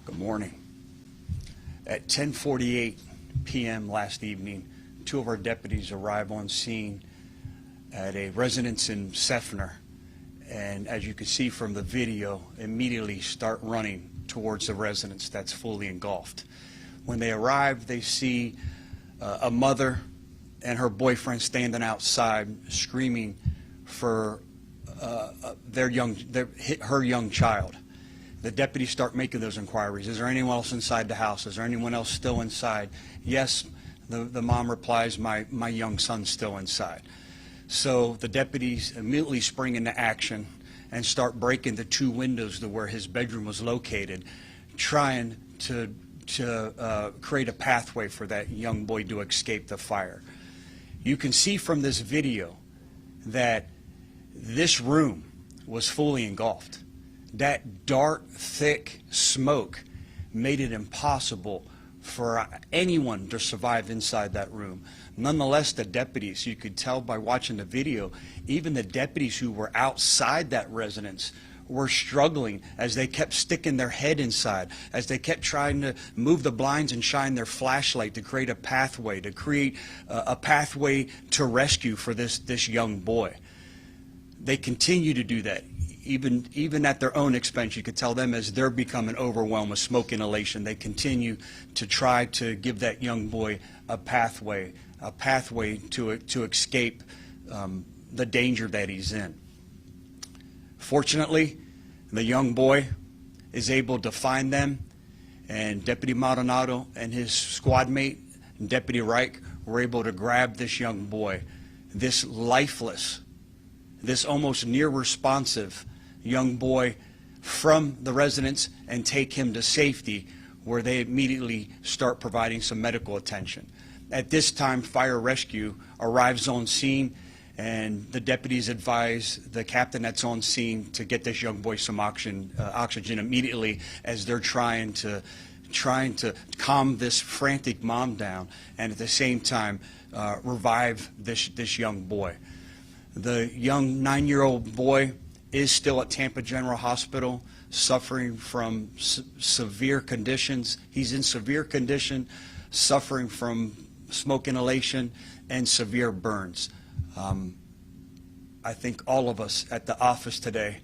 Good morning. At 10:48 p.m. last evening, two of our deputies arrive on scene at a residence in Seffner, and as you can see from the video, immediately start running towards the residence that's fully engulfed. When they arrive, they see a mother and her boyfriend standing outside screaming for her young child. The deputies start making those inquiries. Is there anyone else inside the house? Is there anyone else still inside? Yes, the mom replies, my young son's still inside. So the deputies immediately spring into action and start breaking the two windows to where his bedroom was located, trying to create a pathway for that young boy to escape the fire. You can see from this video that this room was fully engulfed. That dark, thick smoke made it impossible for anyone to survive inside that room. Nonetheless, the deputies, you could tell by watching the video, even the deputies who were outside that residence were struggling as they kept sticking their head inside, as they kept trying to move the blinds and shine their flashlight to create a pathway, to rescue for this young boy. They continue to do that. Even at their own expense, you could tell them as they're becoming overwhelmed with smoke inhalation, they continue to try to give that young boy a pathway to escape the danger that he's in. Fortunately, the young boy is able to find them, and Deputy Maldonado and his squad mate, Deputy Reich, were able to grab this young boy, this lifeless, this almost near responsive young boy, from the residence and take him to safety, where they immediately start providing some medical attention. At this time, fire rescue arrives on scene, and the deputies advise the captain that's on scene to get this young boy some oxygen immediately, as they're trying to calm this frantic mom down, and at the same time revive this young boy. The young 9-year-old boy is still at Tampa General Hospital, suffering from severe conditions. He's in severe condition, suffering from smoke inhalation and severe burns. I think all of us at the office today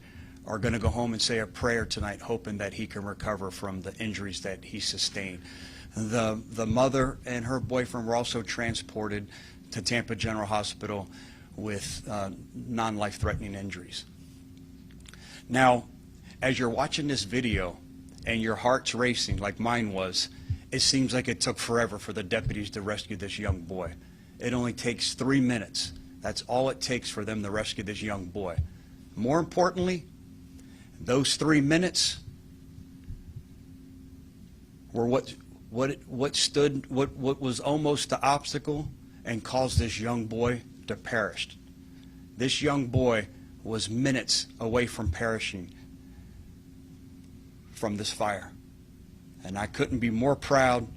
are going to go home and say a prayer tonight, hoping that he can recover from the injuries that he sustained. The mother and her boyfriend were also transported to Tampa General Hospital with non-life-threatening injuries. Now, as you're watching this video and your heart's racing like mine was, it seems like it took forever for the deputies to rescue this young boy. It only takes 3 minutes. That's all it takes for them to rescue this young boy. More importantly, those 3 minutes were what was almost the obstacle and caused this young boy to perish. This young boy was minutes away from perishing from this fire. And I couldn't be more proud.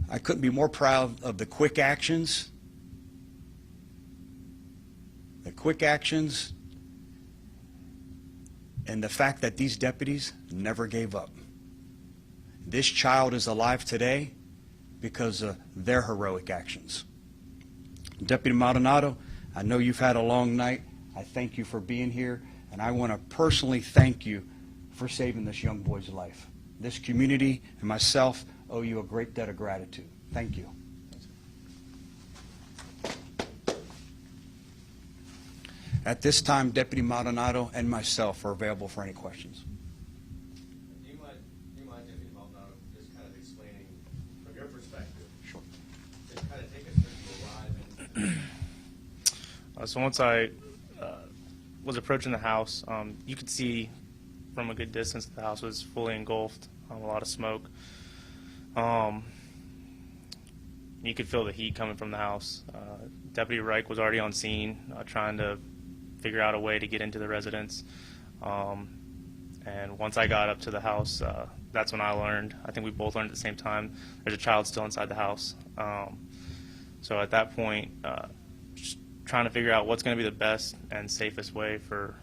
I couldn't be more proud of the quick actions. The quick actions and the fact that these deputies never gave up. This child is alive today because of their heroic actions. Deputy Maldonado, I know you've had a long night. I thank you for being here, and I want to personally thank you for saving this young boy's life. This community and myself owe you a great debt of gratitude. Thank you. At this time, Deputy Maldonado and myself are available for any questions. Do you mind, Deputy Maldonado, just kind of explaining from your perspective? Sure. Just kind of take us through the arrive. So once I was approaching the house, you could see from a good distance that the house was fully engulfed, a lot of smoke. You could feel the heat coming from the house. Deputy Reich was already on scene, trying to figure out a way to get into the residence. And once I got up to the house, that's when I learned, I think we both learned at the same time, there's a child still inside the house. So at that point, just trying to figure out what's going to be the best and safest way for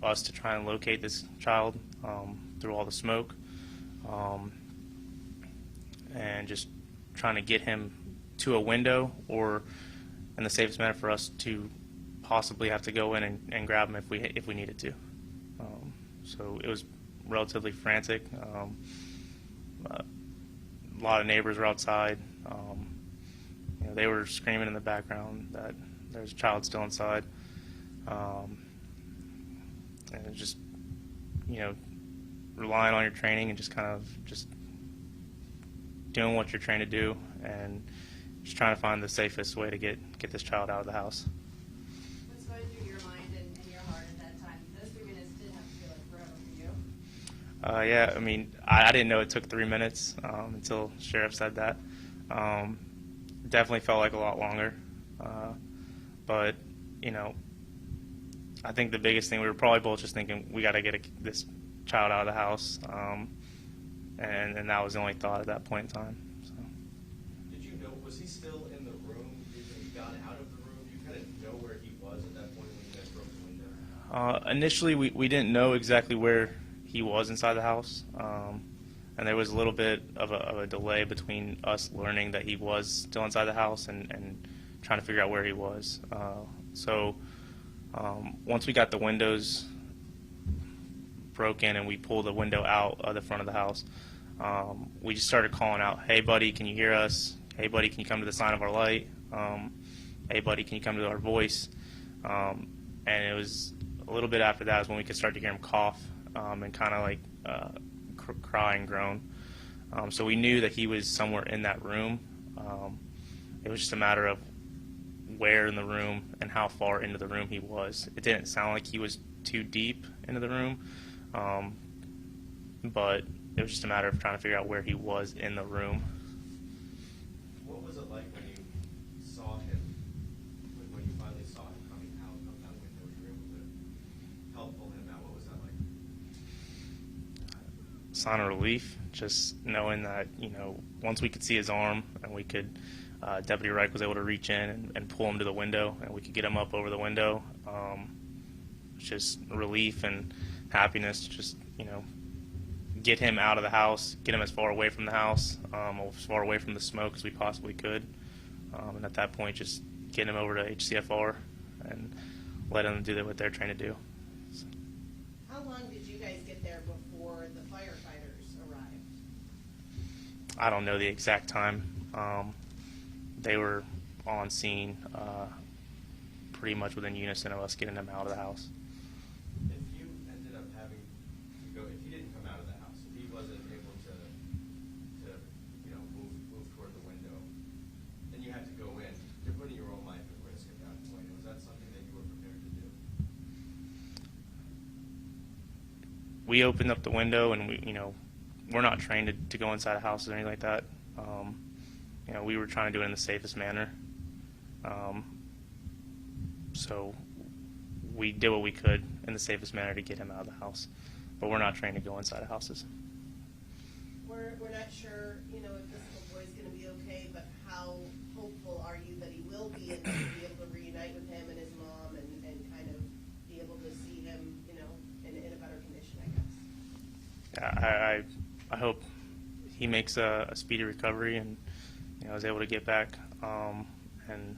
us to try and locate this child through all the smoke. and just trying to get him to a window, or in the safest manner for us to possibly have to go in and grab him if we needed to. So it was relatively frantic. A lot of neighbors were outside. They were screaming in the background that there's a child still inside. And it was just, relying on your training and just kind of just doing what you're trained to do and just trying to find the safest way to get this child out of the house. What's going through your mind and your heart at that time? Those 3 minutes did have to feel like forever for you. Yeah, I mean, I didn't know it took 3 minutes until Sheriff said that. Definitely felt like a lot longer. But, I think the biggest thing, we were probably both just thinking, we got to get this child out of the house. And that was the only thought at that point in time. So. Did you know, was he still in the room? Did he got out of the room? Do you kind of know where he was at that point when you guys broke the window? Initially, we didn't know exactly where he was inside the house. And there was a little bit of a delay between us learning that he was still inside the house and trying to figure out where he was. So once we got the windows broken and we pulled the window out of the front of the house, we just started calling out, "Hey, buddy, can you hear us? Hey, buddy, can you come to the sign of our light? Hey, buddy, can you come to our voice?" And it was a little bit after that is when we could start to hear him cough and kind of like cry and groan. So we knew that he was somewhere in that room. It was just a matter of where in the room and how far into the room he was. It didn't sound like he was too deep into the room, but it was just a matter of trying to figure out where he was in the room. What was it like when you saw him, when you finally saw him coming out of that window? You were able to help pull him out. What was that like? Sign of relief, just knowing that, once we could see his arm and we could, Deputy Reich was able to reach in and pull him to the window and we could get him up over the window. Just relief and happiness to just, get him out of the house, get him as far away from the house, as far away from the smoke as we possibly could. And at that point, just getting him over to HCFR and let them do what they're trained to do. So. How long did you guys get there before the firefighters arrived? I don't know the exact time. They were on scene pretty much within unison of us getting them out of the house. If you ended up having to go, if he didn't come out of the house, if he wasn't able to move toward the window, then you had to go in. You're putting your own life at risk at that point. Was that something that you were prepared to do? We opened up the window and we're not trained to go inside of houses or anything like that. We were trying to do it in the safest manner. So we did what we could in the safest manner to get him out of the house. But we're not trained to go inside of houses. We're not sure, if this little boy's going to be okay, but how hopeful are you that he will be and that you'll be able to reunite with him and his mom and kind of be able to see him, in a better condition, I guess? I hope he makes a speedy recovery and is able to get back. And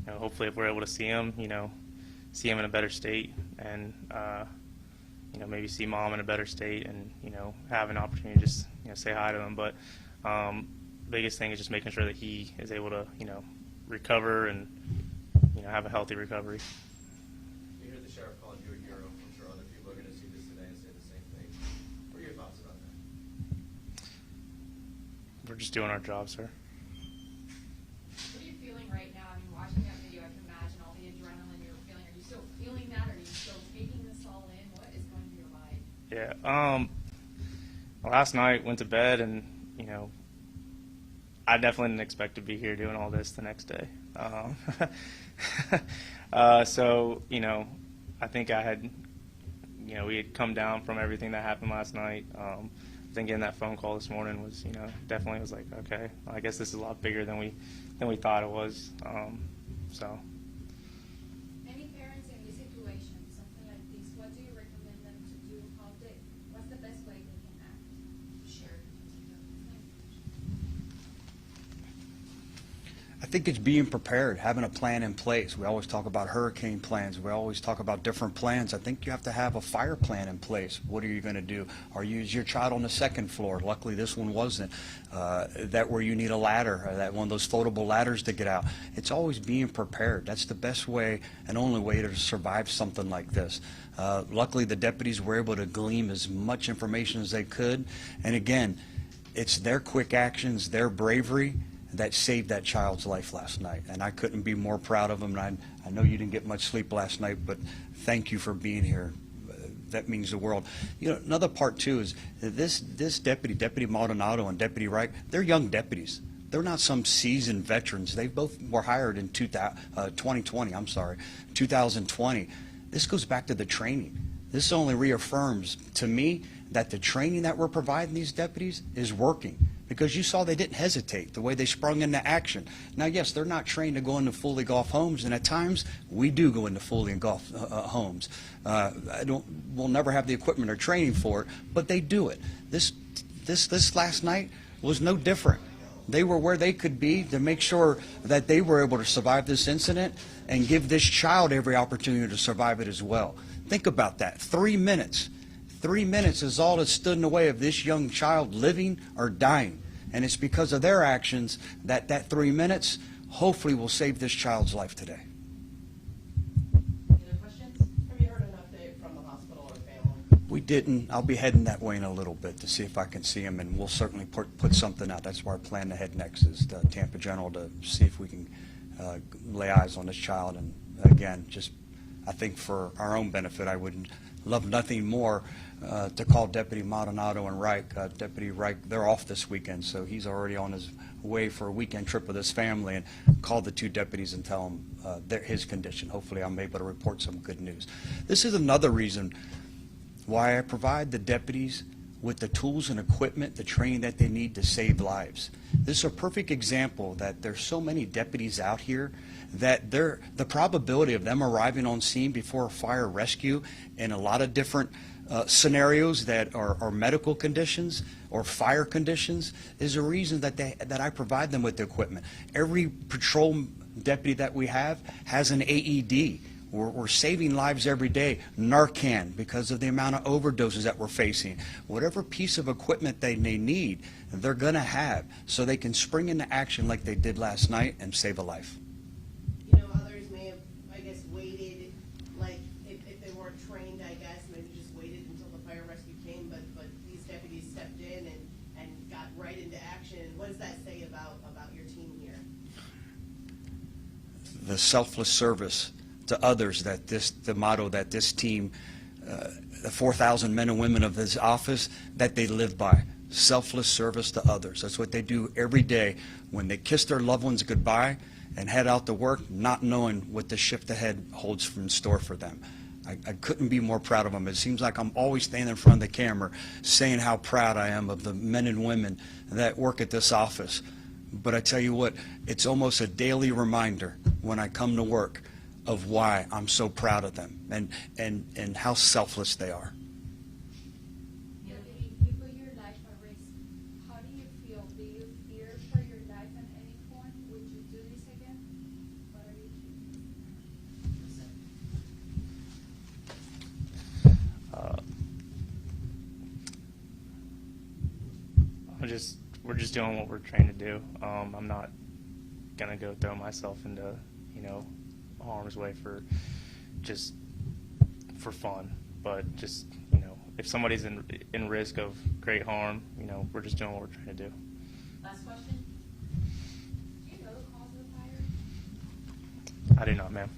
hopefully, if we're able to see him, see him in a better state, and maybe see mom in a better state, and have an opportunity to just say hi to him. But biggest thing is just making sure that he is able to recover and have a healthy recovery. You heard the sheriff calling you a hero. I'm sure other people are going to see this today and say the same thing. What are your thoughts about that? We're just doing our job, sir. What are you feeling right now? I mean, watching that video, I can imagine all the adrenaline you're feeling. Are you still feeling that? Are you still taking this all in? What is going through your mind? Yeah. Last night, went to bed, and I definitely didn't expect to be here doing all this the next day. So I think I had, we had come down from everything that happened last night. I think getting that phone call this morning was, definitely was like, okay, I guess this is a lot bigger than we thought it was. So. Any parents in this situation, something like this, what do you recommend them to do? What's the best way they can act? Sure. think it's being prepared, having a plan in place. We always talk about hurricane plans. We always talk about different plans. I think you have to have a fire plan in place. What are you going to do? Is your child on the second floor? Luckily, this one wasn't. That where you need a ladder, or that one of those floatable ladders to get out. It's always being prepared. That's the best way and only way to survive something like this. Luckily, the deputies were able to glean as much information as they could. And again, it's their quick actions, their bravery that saved that child's life last night. And I couldn't be more proud of them. And I know you didn't get much sleep last night, but thank you for being here. That means the world. You know, another part too is this Deputy Maldonado and Deputy Reich, they're young deputies. They're not some seasoned veterans. They both were hired in 2020. This goes back to the training. This only reaffirms to me that the training that we're providing these deputies is working, because you saw they didn't hesitate the way they sprung into action. Now, yes, they're not trained to go into fully golf homes, and at times we do go into fully golf homes. We'll never have the equipment or training for it, but they do it. This last night was no different. They were where they could be to make sure that they were able to survive this incident and give this child every opportunity to survive it as well. Think about that. 3 minutes. 3 minutes is all that stood in the way of this young child living or dying. And it's because of their actions that 3 minutes hopefully will save this child's life today. Any other questions? Have you heard an update from the hospital or family? We didn't. I'll be heading that way in a little bit to see if I can see him, and we'll certainly put something out. That's where I plan to head next, is to Tampa General, to see if we can lay eyes on this child. And again, just I think for our own benefit, I would love nothing more to call Deputy Maldonado and Reich. Deputy Reich, they're off this weekend, so he's already on his way for a weekend trip with his family, and call the two deputies and tell them his condition. Hopefully I'm able to report some good news. This is another reason why I provide the deputies with the tools and equipment, the training that they need to save lives. This is a perfect example that there's so many deputies out here that the probability of them arriving on scene before a fire rescue in a lot of different scenarios that are medical conditions or fire conditions is a reason that I provide them with the equipment. Every patrol deputy that we have has an AED. We're saving lives every day. Narcan, because of the amount of overdoses that we're facing. Whatever piece of equipment they may need, they're going to have, so they can spring into action like they did last night and save a life. You know, others may have, I guess, waited, like, if they weren't trained, I guess, maybe just waited until the fire rescue came, but these deputies stepped in and got right into action. What does that say about your team here? The selfless service to others, the motto that this team, the 4,000 men and women of this office, that they live by. Selfless service to others. That's what they do every day when they kiss their loved ones goodbye and head out to work, not knowing what the shift ahead holds in store for them. I couldn't be more proud of them. It seems like I'm always standing in front of the camera saying how proud I am of the men and women that work at this office. But I tell you what, it's almost a daily reminder when I come to work of why I'm so proud of them and how selfless they are. You put your life at risk. How do you feel? Do you fear for your life at any point? Would you do this again? What are you thinking? We're just doing what we're trained to do. I'm not gonna go throw myself into, harm's way for fun. But just, if somebody's in risk of great harm, we're just doing what we're trying to do. Last question? Do you know the cause of the fire? I do not, ma'am.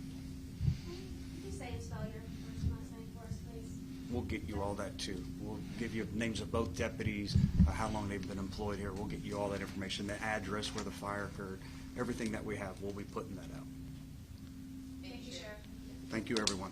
Could you say and spell your first and last name for us, please? We'll get you all that too. We'll give you names of both deputies, how long they've been employed here. We'll get you all that information, the address where the fire occurred, everything that we have. We'll be putting that out. Thank you, Sheriff. Thank you, everyone.